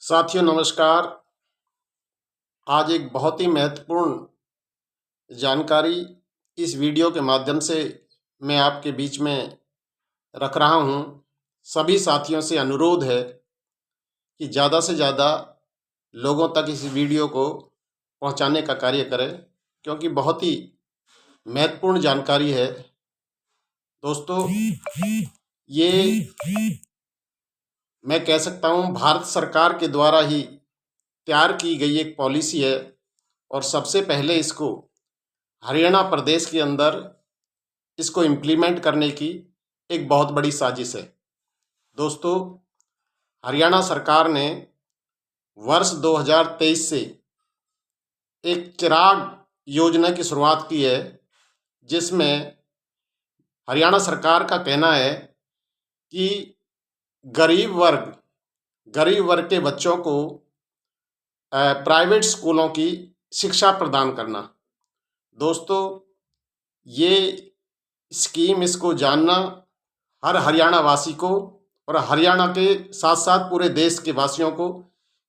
साथियों नमस्कार। आज एक बहुत ही महत्वपूर्ण जानकारी इस वीडियो के माध्यम से मैं आपके बीच में रख रहा हूं। सभी साथियों से अनुरोध है कि ज़्यादा से ज़्यादा लोगों तक इस वीडियो को पहुंचाने का कार्य करें, क्योंकि बहुत ही महत्वपूर्ण जानकारी है। दोस्तों, ये मैं कह सकता हूं भारत सरकार के द्वारा ही तैयार की गई एक पॉलिसी है और सबसे पहले इसको हरियाणा प्रदेश के अंदर इसको इम्प्लीमेंट करने की एक बहुत बड़ी साजिश है। दोस्तों, हरियाणा सरकार ने वर्ष 2023 से एक चिराग योजना की शुरुआत की है, जिसमें हरियाणा सरकार का कहना है कि गरीब वर्ग के बच्चों को प्राइवेट स्कूलों की शिक्षा प्रदान करना। दोस्तों, ये स्कीम, इसको जानना हर हरियाणा वासी को और हरियाणा के साथ साथ पूरे देश के वासियों को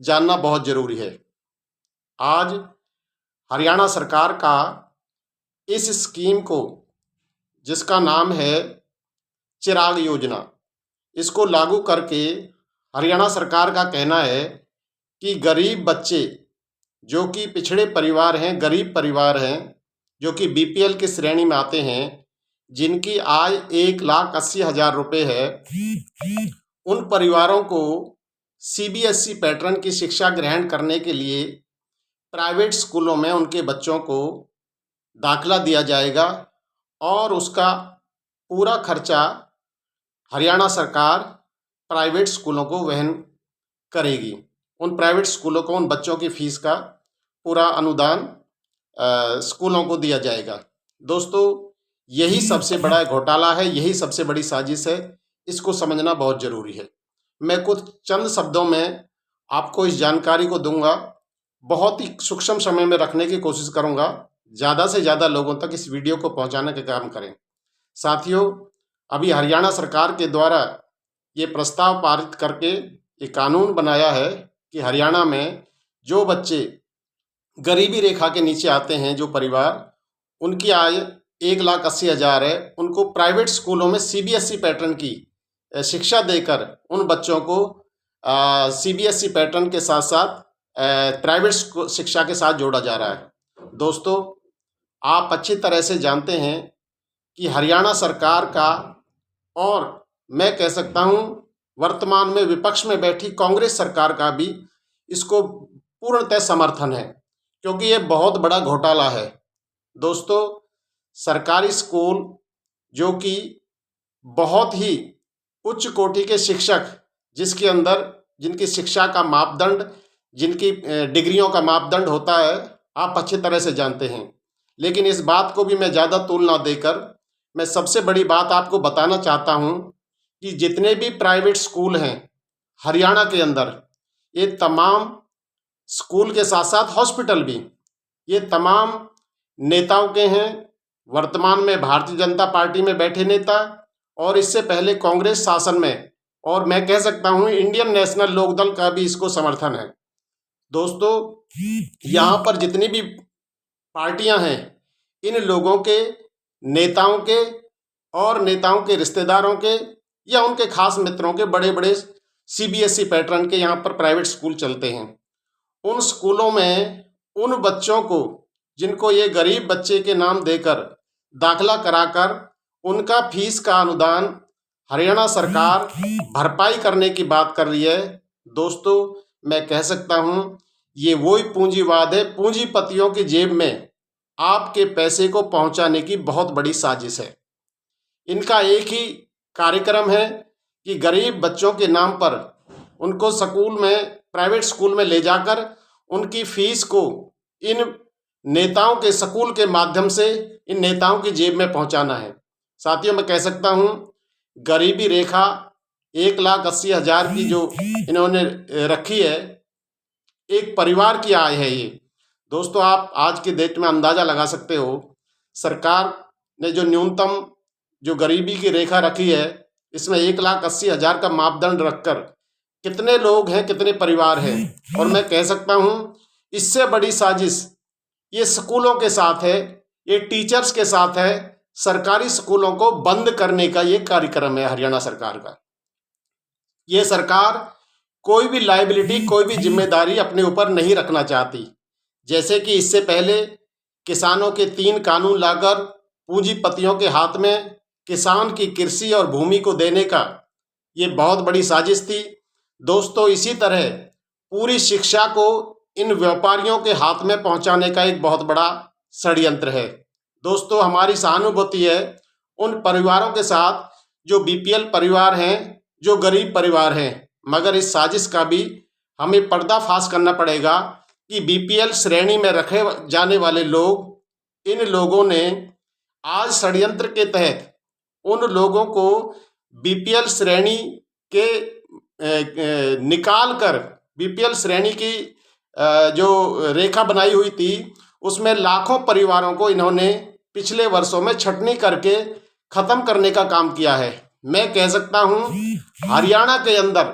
जानना बहुत ज़रूरी है। आज हरियाणा सरकार का इस स्कीम को, जिसका नाम है चिराग योजना, इसको लागू करके हरियाणा सरकार का कहना है कि गरीब बच्चे जो कि पिछड़े परिवार हैं, गरीब परिवार हैं, जो कि बीपीएल की श्रेणी में आते हैं, जिनकी आय 1,80,000 रुपये है, उन परिवारों को सीबीएसई पैटर्न की शिक्षा ग्रहण करने के लिए प्राइवेट स्कूलों में उनके बच्चों को दाखिला दिया जाएगा और उसका पूरा खर्चा हरियाणा सरकार प्राइवेट स्कूलों को वहन करेगी। उन प्राइवेट स्कूलों को उन बच्चों की फीस का पूरा अनुदान स्कूलों को दिया जाएगा। दोस्तों, यही सबसे बड़ा घोटाला है, यही सबसे बड़ी साजिश है। इसको समझना बहुत ज़रूरी है। मैं कुछ चंद शब्दों में आपको इस जानकारी को दूंगा, बहुत ही सूक्ष्म समय में रखने की कोशिश करूंगा। ज़्यादा से ज़्यादा लोगों तक इस वीडियो को पहुंचाने का काम करें। साथियों, अभी हरियाणा सरकार के द्वारा ये प्रस्ताव पारित करके ये कानून बनाया है कि हरियाणा में जो बच्चे गरीबी रेखा के नीचे आते हैं, जो परिवार, उनकी आय 1,80,000 है, उनको प्राइवेट स्कूलों में सीबीएसई पैटर्न की शिक्षा देकर उन बच्चों को सीबीएसई पैटर्न के साथ साथ प्राइवेट शिक्षा के साथ जोड़ा जा रहा है। दोस्तों, आप अच्छी तरह से जानते हैं कि हरियाणा सरकार का, और मैं कह सकता हूं वर्तमान में विपक्ष में बैठी कांग्रेस सरकार का भी इसको पूर्णतः समर्थन है, क्योंकि ये बहुत बड़ा घोटाला है। दोस्तों, सरकारी स्कूल जो कि बहुत ही उच्च कोटि के शिक्षक, जिसके अंदर जिनकी शिक्षा का मापदंड, जिनकी डिग्रियों का मापदंड होता है, आप अच्छी तरह से जानते हैं। लेकिन इस बात को भी मैं ज़्यादा तूल ना देकर मैं सबसे बड़ी बात आपको बताना चाहता हूं कि जितने भी प्राइवेट स्कूल हैं हरियाणा के अंदर, ये तमाम स्कूल के साथ साथ हॉस्पिटल भी, ये तमाम नेताओं के हैं। वर्तमान में भारतीय जनता पार्टी में बैठे नेता और इससे पहले कांग्रेस शासन में, और मैं कह सकता हूं इंडियन नेशनल लोकदल का भी इसको समर्थन है। दोस्तों, यहाँ पर जितनी भी पार्टियां हैं, इन लोगों के, नेताओं के और नेताओं के रिश्तेदारों के या उनके खास मित्रों के बड़े बड़े सीबीएसई पैटर्न के यहाँ पर प्राइवेट स्कूल चलते हैं। उन स्कूलों में उन बच्चों को, जिनको ये गरीब बच्चे के नाम देकर दाखिला कराकर उनका फीस का अनुदान हरियाणा सरकार भरपाई करने की बात कर रही है। दोस्तों, मैं कह सकता हूँ ये वही पूंजीवाद है, पूंजीपतियों की जेब में आपके पैसे को पहुंचाने की बहुत बड़ी साजिश है। इनका एक ही कार्यक्रम है कि गरीब बच्चों के नाम पर उनको स्कूल में, प्राइवेट स्कूल में ले जाकर उनकी फीस को इन नेताओं के स्कूल के माध्यम से इन नेताओं की जेब में पहुंचाना है। साथियों, मैं कह सकता हूं गरीबी रेखा 1,80,000 की जो इन्होंने रखी है, एक परिवार की आय है ये। दोस्तों, आप आज के डेट में अंदाज़ा लगा सकते हो, सरकार ने जो न्यूनतम जो गरीबी की रेखा रखी है, इसमें 1,80,000 का मापदंड रखकर कितने लोग हैं, कितने परिवार हैं। और मैं कह सकता हूं इससे बड़ी साजिश ये स्कूलों के साथ है, ये टीचर्स के साथ है। सरकारी स्कूलों को बंद करने का ये कार्यक्रम है हरियाणा सरकार का। ये सरकार कोई भी लायबिलिटी, कोई भी जिम्मेदारी अपने ऊपर नहीं रखना चाहती। जैसे कि इससे पहले किसानों के 3 कानून लाकर पूंजीपतियों के हाथ में किसान की कृषि और भूमि को देने का ये बहुत बड़ी साजिश थी। दोस्तों, इसी तरह पूरी शिक्षा को इन व्यापारियों के हाथ में पहुंचाने का एक बहुत बड़ा षड्यंत्र है। दोस्तों, हमारी सहानुभूति है उन परिवारों के साथ जो बीपीएल परिवार हैं, जो गरीब परिवार हैं। मगर इस साजिश का भी हमें पर्दाफाश करना पड़ेगा कि बीपीएल श्रेणी में रखे जाने वाले लोग, इन लोगों ने आज षड्यंत्र के तहत उन लोगों को बीपीएल श्रेणी के निकाल कर बीपीएल श्रेणी की जो रेखा बनाई हुई थी उसमें लाखों परिवारों को इन्होंने पिछले वर्षों में छटनी करके खत्म करने का काम किया है। मैं कह सकता हूं हरियाणा के अंदर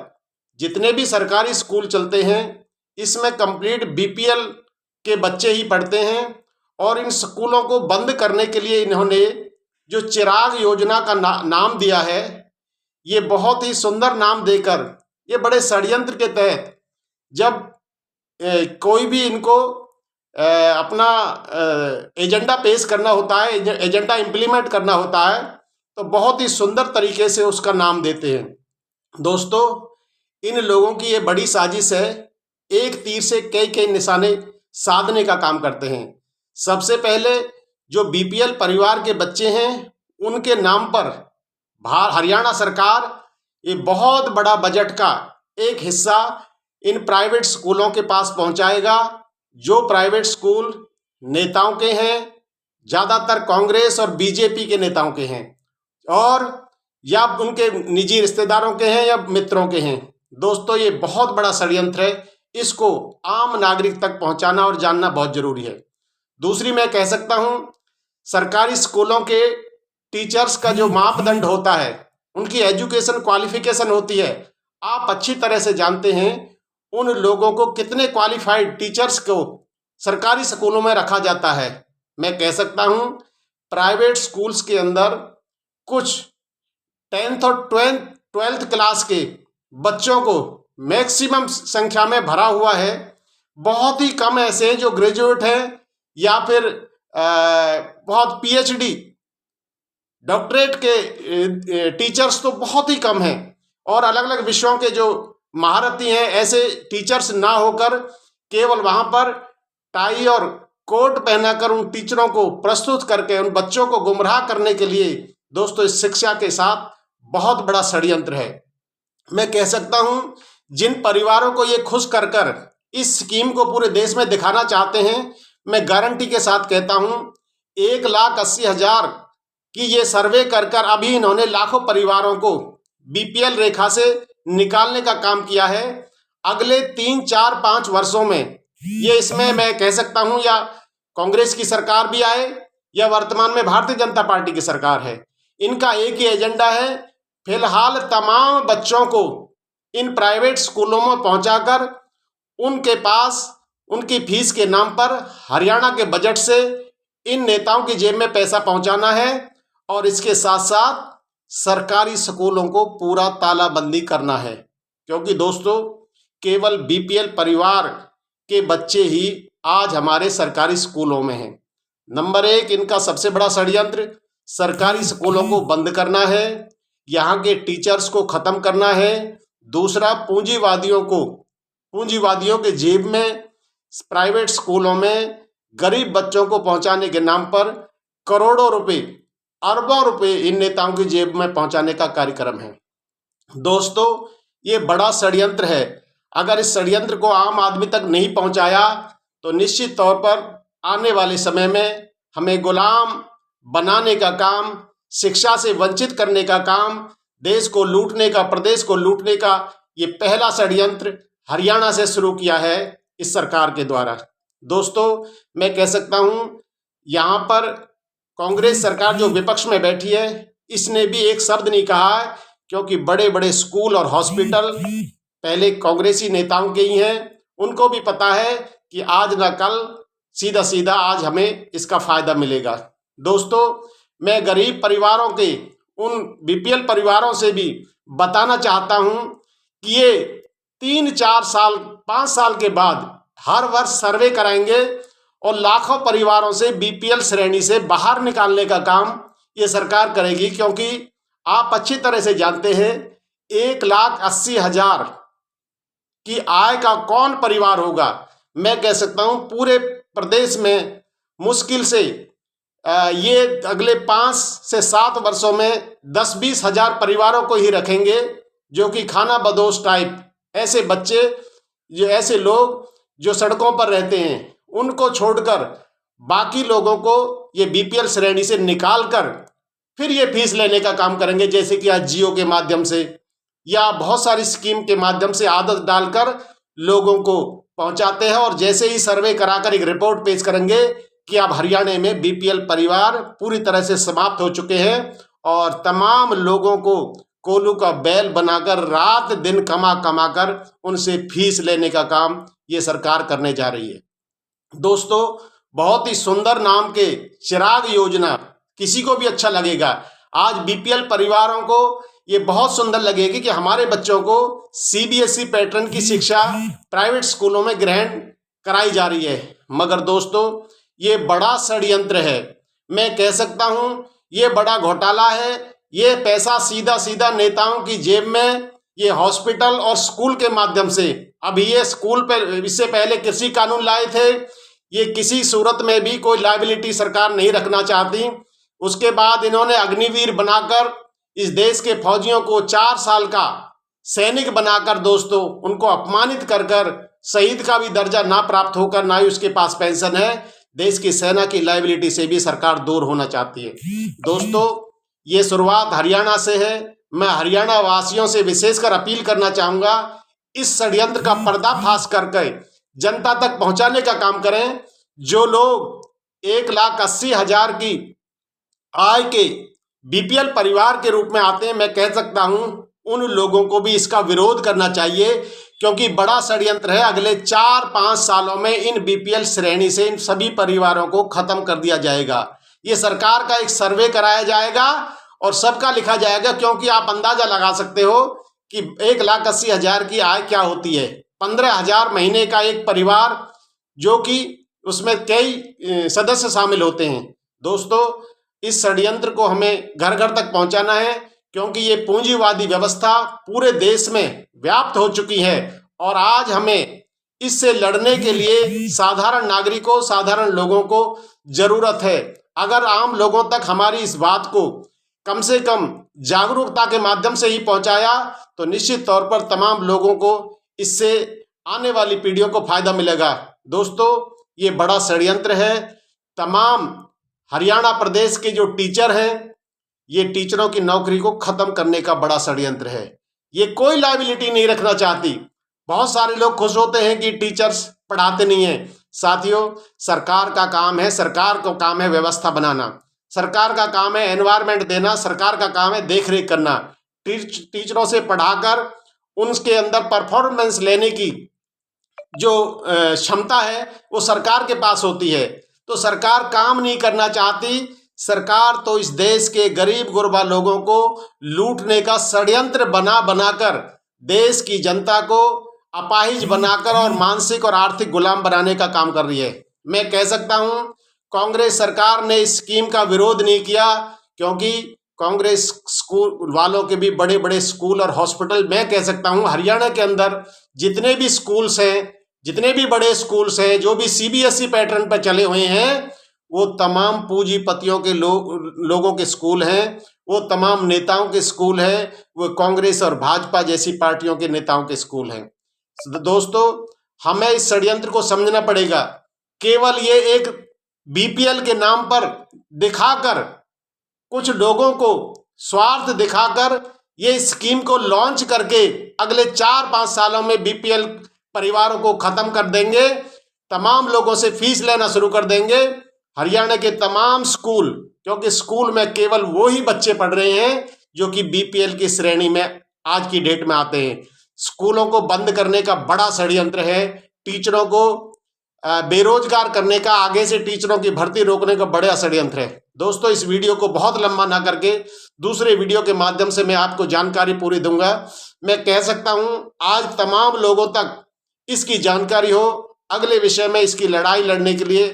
जितने भी सरकारी स्कूल चलते हैं इसमें कंप्लीट बीपीएल के बच्चे ही पढ़ते हैं। और इन स्कूलों को बंद करने के लिए इन्होंने जो चिराग योजना का नाम दिया है, ये बहुत ही सुंदर नाम देकर ये बड़े षड्यंत्र के तहत जब कोई भी इनको अपना एजेंडा पेश करना होता है, एजेंडा इम्प्लीमेंट करना होता है, तो बहुत ही सुंदर तरीके से उसका नाम देते हैं। दोस्तों, इन लोगों की ये बड़ी साजिश है, एक तीर से कई कई निशाने साधने का काम करते हैं। सबसे पहले जो बीपीएल परिवार के बच्चे हैं उनके नाम पर हरियाणा सरकार ये बहुत बड़ा बजट का एक हिस्सा इन प्राइवेट स्कूलों के पास पहुंचाएगा, जो प्राइवेट स्कूल नेताओं के हैं, ज़्यादातर कांग्रेस और बीजेपी के नेताओं के हैं, और या उनके निजी रिश्तेदारों के हैं या मित्रों के हैं। दोस्तों, ये बहुत बड़ा षड्यंत्र है, इसको आम नागरिक तक पहुंचाना और जानना बहुत जरूरी है। दूसरी मैं कह सकता हूं सरकारी स्कूलों के टीचर्स का जो मापदंड होता है, उनकी एजुकेशन क्वालिफिकेशन होती है, आप अच्छी तरह से जानते हैं उन लोगों को कितने क्वालिफाइड टीचर्स को सरकारी स्कूलों में रखा जाता है। मैं कह सकता हूं प्राइवेट स्कूल्स के अंदर कुछ 10th और 12th क्लास के बच्चों को मैक्सिमम संख्या में भरा हुआ है। बहुत ही कम ऐसे जो ग्रेजुएट हैं या फिर बहुत पीएचडी डॉक्टरेट के टीचर्स तो बहुत ही कम हैं, और अलग अलग विषयों के जो महारथी हैं ऐसे टीचर्स ना होकर केवल वहाँ पर टाई और कोट पहनाकर उन टीचरों को प्रस्तुत करके उन बच्चों को गुमराह करने के लिए दोस्तों इस शिक्षा के साथ बहुत बड़ा षड्यंत्र है। मैं कह सकता हूँ जिन परिवारों को ये खुश कर कर इस स्कीम को पूरे देश में दिखाना चाहते हैं, मैं गारंटी के साथ कहता हूँ 1,80,000 की ये सर्वे कर कर अभी इन्होंने लाखों परिवारों को बीपीएल रेखा से निकालने का काम किया है। अगले 3, 4, 5 वर्षों में ये इसमें मैं कह सकता हूं या कांग्रेस की सरकार भी आए या वर्तमान में भारतीय जनता पार्टी की सरकार है, इनका एक ही एजेंडा है, फिलहाल तमाम बच्चों को इन प्राइवेट स्कूलों में पहुंचाकर उनके पास उनकी फीस के नाम पर हरियाणा के बजट से इन नेताओं की जेब में पैसा पहुंचाना है, और इसके साथ साथ सरकारी स्कूलों को पूरा तालाबंदी करना है। क्योंकि दोस्तों केवल बीपीएल परिवार के बच्चे ही आज हमारे सरकारी स्कूलों में हैं। नंबर 1 इनका सबसे बड़ा षड्यंत्र सरकारी स्कूलों को बंद करना है, यहाँ के टीचर्स को ख़त्म करना है। दूसरा, पूंजीवादियों के जेब में प्राइवेट स्कूलों में गरीब बच्चों को पहुंचाने के नाम पर करोड़ों रुपए, अरबों रुपए इन नेताओं की जेब में पहुंचाने का कार्यक्रम है। दोस्तों, ये बड़ा षड्यंत्र है। अगर इस षड्यंत्र को आम आदमी तक नहीं पहुंचाया तो निश्चित तौर पर आने वाले समय में हमें गुलाम बनाने का काम, शिक्षा से वंचित करने का काम, देश को लूटने का, प्रदेश को लूटने का ये पहला षड्यंत्र हरियाणा से शुरू किया है इस सरकार के द्वारा। दोस्तों, मैं कह सकता हूँ यहाँ पर कांग्रेस सरकार जो विपक्ष में बैठी है इसने भी एक शब्द नहीं कहा है, क्योंकि बड़े बड़े स्कूल और हॉस्पिटल पहले कांग्रेसी नेताओं के ही हैं, उनको भी पता है कि आज न कल सीधा सीधा आज हमें इसका फायदा मिलेगा। दोस्तों, मैं गरीब परिवारों के, उन बीपीएल परिवारों से भी बताना चाहता हूं कि ये 3-4 साल 5 साल के बाद हर वर्ष सर्वे कराएंगे और लाखों परिवारों से बीपीएल श्रेणी से बाहर निकालने का काम ये सरकार करेगी। क्योंकि आप अच्छी तरह से जानते हैं 1,80,000 की आय का कौन परिवार होगा। मैं कह सकता हूं पूरे प्रदेश में मुश्किल से ये अगले 5 से 7 वर्षों में 10-20 हजार परिवारों को ही रखेंगे, जो कि खाना बदोश टाइप ऐसे बच्चे, जो ऐसे लोग जो सड़कों पर रहते हैं, उनको छोड़कर बाकी लोगों को ये बीपीएल श्रेणी से निकाल कर फिर ये फीस लेने का काम करेंगे। जैसे कि आज जियो के माध्यम से या बहुत सारी स्कीम के माध्यम से आदत डालकर लोगों को पहुंचाते हैं, और जैसे ही सर्वे कराकर एक रिपोर्ट पेश करेंगे कि अब हरियाणा में बीपीएल परिवार पूरी तरह से समाप्त हो चुके हैं और तमाम लोगों को कोल्हू का बैल बनाकर रात दिन कमा कमा कर उनसे फीस लेने का काम ये सरकार करने जा रही है। दोस्तों, बहुत ही सुंदर नाम के चिराग योजना किसी को भी अच्छा लगेगा। आज बीपीएल परिवारों को ये बहुत सुंदर लगेगी कि हमारे बच्चों को सीबीएसई पैटर्न की शिक्षा प्राइवेट स्कूलों में ग्रहण कराई जा रही है। मगर दोस्तों, ये बड़ा षड्यंत्र है। मैं कह सकता हूं ये बड़ा घोटाला है। ये पैसा सीधा सीधा नेताओं की जेब में ये हॉस्पिटल और स्कूल के माध्यम से, अभी ये स्कूल पर इससे पहले कृषि कानून लाए थे, ये किसी सूरत में भी कोई लायबिलिटी सरकार नहीं रखना चाहती। उसके बाद इन्होंने अग्निवीर बनाकर इस देश के फौजियों को 4 साल का सैनिक बनाकर दोस्तों उनको अपमानित कर कर शहीद का भी दर्जा ना प्राप्त होकर ना ही उसके पास पेंशन है। देश की सेना की लायबिलिटी से भी सरकार दूर होना चाहती है। दोस्तों, ये शुरुआत हरियाणा से है। मैं हरियाणा वासियों से विशेषकर अपील करना चाहूंगा, इस षड्यंत्र का पर्दाफाश करके जनता तक पहुंचाने का काम करें। जो लोग 1,80,000 की आय के बीपीएल परिवार के रूप में आते हैं, मैं कह सकता हूं उन लोगों को भी इसका विरोध करना चाहिए, क्योंकि बड़ा षड्यंत्र है। अगले 4-5 सालों में इन बीपीएल श्रेणी से इन सभी परिवारों को खत्म कर दिया जाएगा। ये सरकार का एक सर्वे कराया जाएगा और सबका लिखा जाएगा, क्योंकि आप अंदाजा लगा सकते हो कि 1,80,000 की आय क्या होती है। 15,000 महीने का एक परिवार, जो कि उसमें कई सदस्य शामिल होते हैं। दोस्तों, इस षड्यंत्र को हमें घर घर तक पहुंचाना है, क्योंकि ये पूंजीवादी व्यवस्था पूरे देश में व्याप्त हो चुकी है और आज हमें इससे लड़ने के लिए साधारण नागरिकों, साधारण लोगों को जरूरत है। अगर आम लोगों तक हमारी इस बात को कम से कम जागरूकता के माध्यम से ही पहुंचाया तो निश्चित तौर पर तमाम लोगों को इससे आने वाली पीढ़ियों को फायदा मिलेगा। दोस्तों, ये बड़ा षड्यंत्र है। तमाम हरियाणा प्रदेश के जो टीचर हैं, ये टीचरों की नौकरी को खत्म करने का बड़ा षड्यंत्र है। ये कोई लायबिलिटी नहीं रखना चाहती। बहुत सारे लोग खुश होते हैं कि टीचर्स पढ़ाते नहीं हैं। साथियों, सरकार का काम है, सरकार को काम है व्यवस्था बनाना, सरकार का काम है एनवायरनमेंट देना, सरकार का काम है देख रेख करना। टीचरों से पढ़ाकर उनके अंदर परफॉर्मेंस लेने की जो क्षमता है वो सरकार के पास होती है। तो सरकार काम नहीं करना चाहती। सरकार तो इस देश के गरीब गुरबा लोगों को लूटने का षड्यंत्र बना बनाकर देश की जनता को अपाहिज बनाकर और मानसिक और आर्थिक गुलाम बनाने का काम कर रही है। मैं कह सकता हूं कांग्रेस सरकार ने इस स्कीम का विरोध नहीं किया, क्योंकि कांग्रेस स्कूल वालों के भी बड़े बड़े स्कूल और हॉस्पिटल, मैं कह सकता हूं हरियाणा के अंदर जितने भी स्कूल्स हैं, जितने भी बड़े स्कूल्स हैं, जो भी सीबीएसई पैटर्न पर चले हुए हैं, वो तमाम पूंजीपतियों के लोगों के स्कूल हैं, वो तमाम नेताओं के स्कूल हैं, वो कांग्रेस और भाजपा जैसी पार्टियों के नेताओं के स्कूल हैं। दोस्तों, हमें इस षड्यंत्र को समझना पड़ेगा। केवल ये एक बीपीएल के नाम पर दिखाकर, कुछ लोगों को स्वार्थ दिखाकर ये स्कीम को लॉन्च करके अगले 4-5 सालों में बीपीएल परिवारों को खत्म कर देंगे, तमाम लोगों से फीस लेना शुरू कर देंगे। हरियाणा के तमाम स्कूल, क्योंकि स्कूल में केवल वो ही बच्चे पढ़ रहे हैं जो कि बीपीएल की श्रेणी में आज की डेट में आते हैं। स्कूलों को बंद करने का बड़ा षड्यंत्र है, टीचरों को बेरोजगार करने का, आगे से टीचरों की भर्ती रोकने का बड़ा षड्यंत्र है। दोस्तों, इस वीडियो को बहुत लंबा ना करके दूसरे वीडियो के माध्यम से मैं आपको जानकारी पूरी दूंगा। मैं कह सकता हूं आज तमाम लोगों तक इसकी जानकारी हो। अगले विषय में इसकी लड़ाई लड़ने के लिए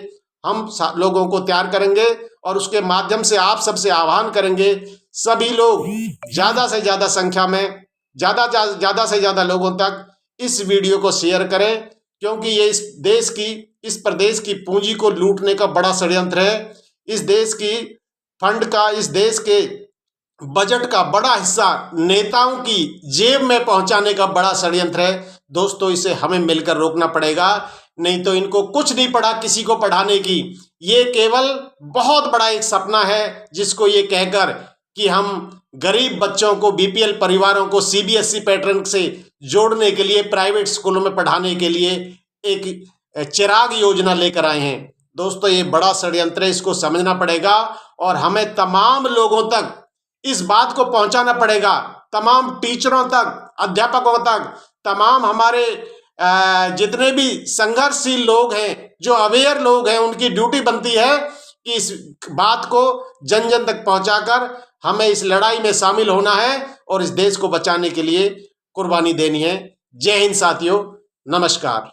हम लोगों को तैयार करेंगे और उसके माध्यम से आप सबसे आह्वान करेंगे, सभी लोग ज्यादा से ज्यादा संख्या में, ज्यादा से ज्यादा लोगों तक इस वीडियो को शेयर करें, क्योंकि ये इस प्रदेश की पूंजी को लूटने का बड़ा षड्यंत्र है। इस देश की फंड का, इस देश के बजट का बड़ा हिस्सा नेताओं की जेब में पहुंचाने का बड़ा षड्यंत्र है। दोस्तों, इसे हमें मिलकर रोकना पड़ेगा, नहीं तो इनको कुछ नहीं पड़ा किसी को पढ़ाने की। ये केवल बहुत बड़ा एक सपना है जिसको ये कहकर कि हम गरीब बच्चों को, बीपीएल परिवारों को सीबीएसई पैटर्न से जोड़ने के लिए, प्राइवेट स्कूलों में पढ़ाने के लिए एक चिराग योजना लेकर आए हैं। दोस्तों, ये बड़ा षड्यंत्र है, इसको समझना पड़ेगा और हमें तमाम लोगों तक इस बात को पहुंचाना पड़ेगा, तमाम टीचरों तक, अध्यापकों तक, तमाम हमारे जितने भी संघर्षशील लोग हैं, जो अवेयर लोग हैं, उनकी ड्यूटी बनती है कि इस बात को जन जन तक पहुंचाकर हमें इस लड़ाई में शामिल होना है और इस देश को बचाने के लिए कुर्बानी देनी है। जय हिंद साथियों, नमस्कार।